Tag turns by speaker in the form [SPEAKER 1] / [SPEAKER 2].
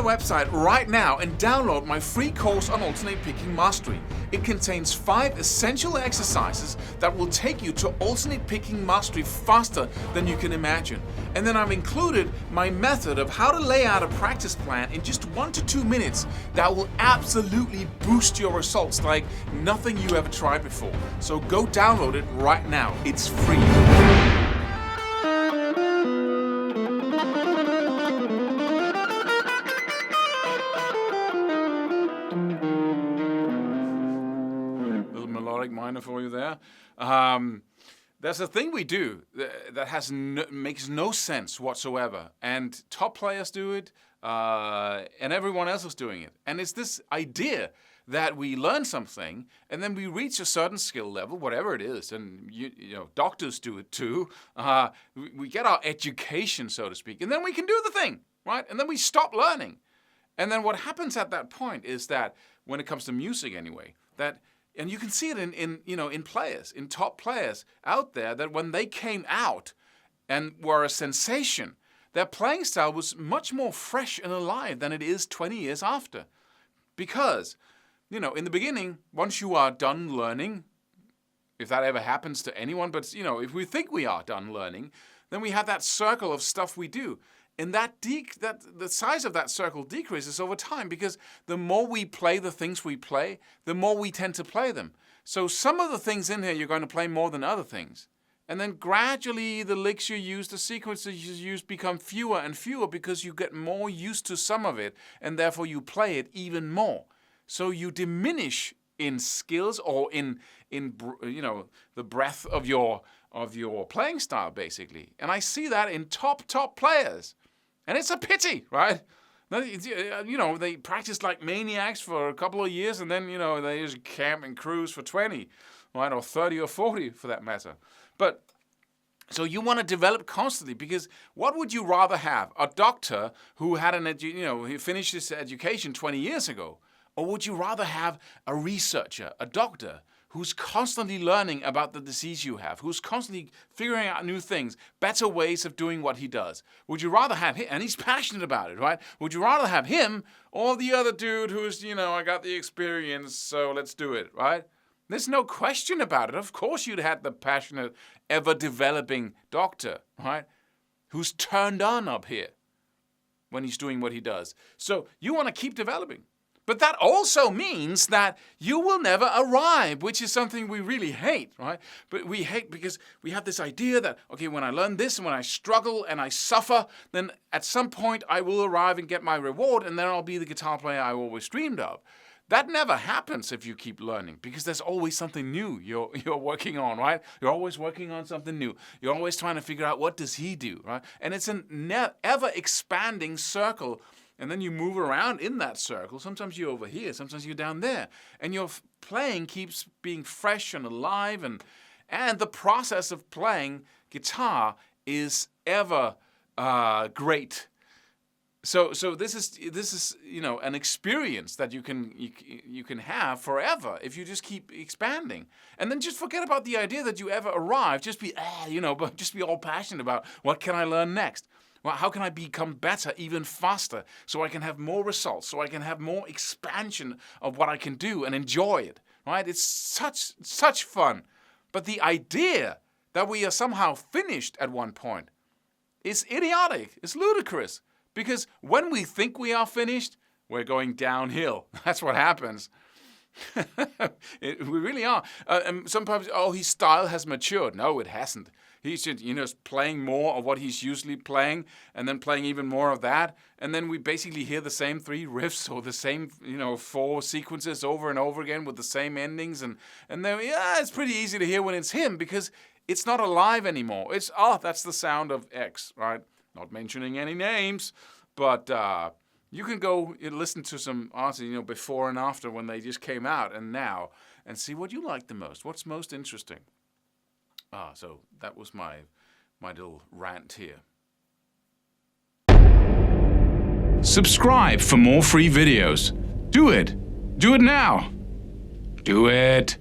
[SPEAKER 1] website right now and download my free course on alternate picking mastery. It contains 5 essential exercises that will take you to alternate picking mastery faster than you can imagine. And then I've included my method of how to lay out a practice plan in just 1 to 2 minutes that will absolutely boost your results like nothing you ever tried before. So go download it right now. It's free. Minor for you there. There's a thing we do that makes no sense whatsoever, and top players do it, and everyone else is doing it. And it's this idea that we learn something, and then we reach a certain skill level, whatever it is, and you know, doctors do it too. We get our education, so to speak, and then we can do the thing, right? And then we stop learning. And then what happens at that point is that, when it comes to music anyway, and you can see it in players, in top players out there, that when they came out and were a sensation, their playing style was much more fresh and alive than it is 20 years after. Because, in the beginning, once you are done learning, if that ever happens to anyone, but, if we think we are done learning, then we have that circle of stuff we do. And the size of that circle decreases over time, because the more we play the things we play, the more we tend to play them. So some of the things in here you're going to play more than other things. And then gradually the licks you use, the sequences you use become fewer and fewer, because you get more used to some of it, and therefore you play it even more. So you diminish in skills or in the breadth of your playing style, basically. And I see that in top players. And it's a pity, right? They practice like maniacs for a couple of years, and then, they just camp and cruise for 20, right? Or 30 or 40 for that matter. But so you want to develop constantly, because what would you rather have? A doctor who had he finished his education 20 years ago? Or would you rather have a researcher, a doctor, who's constantly learning about the disease you have, who's constantly figuring out new things, better ways of doing what he does? Would you rather have him, and he's passionate about it, right? Would you rather have him or the other dude who's, I got the experience, so let's do it, right? There's no question about it. Of course you'd have the passionate, ever-developing doctor, right? Who's turned on up here when he's doing what he does. So you want to keep developing. But that also means that you will never arrive, which is something we really hate, right? But we hate because we have this idea that, okay, when I learn this and when I struggle and I suffer, then at some point I will arrive and get my reward, and then I'll be the guitar player I always dreamed of. That never happens if you keep learning, because there's always something new you're working on, right? You're always working on something new. You're always trying to figure out, what does he do, right? And it's an ever-expanding circle. And then you move around in that circle. Sometimes you're over here, sometimes you're down there. And your playing keeps being fresh and alive. And the process of playing guitar is ever great. So this is an experience that you can have forever if you just keep expanding. And then just forget about the idea that you ever arrive. Just be all passionate about, what can I learn next? Well, how can I become better even faster, so I can have more results, so I can have more expansion of what I can do and enjoy it, right? It's such fun. But the idea that we are somehow finished at one point is idiotic. It's ludicrous. Because when we think we are finished, we're going downhill. That's what happens. We really are. And sometimes, his style has matured. No, it hasn't. He's just, playing more of what he's usually playing, and then playing even more of that. And then we basically hear the same 3 riffs or the same, 4 sequences over and over again with the same endings. And then, it's pretty easy to hear when it's him, because it's not alive anymore. It's, that's the sound of X, right? Not mentioning any names, but you can go and listen to some artists, before and after, when they just came out, and now, and see what you like the most. What's most interesting? So that was my little rant here. Subscribe for more free videos. Do it. Do it now. Do it.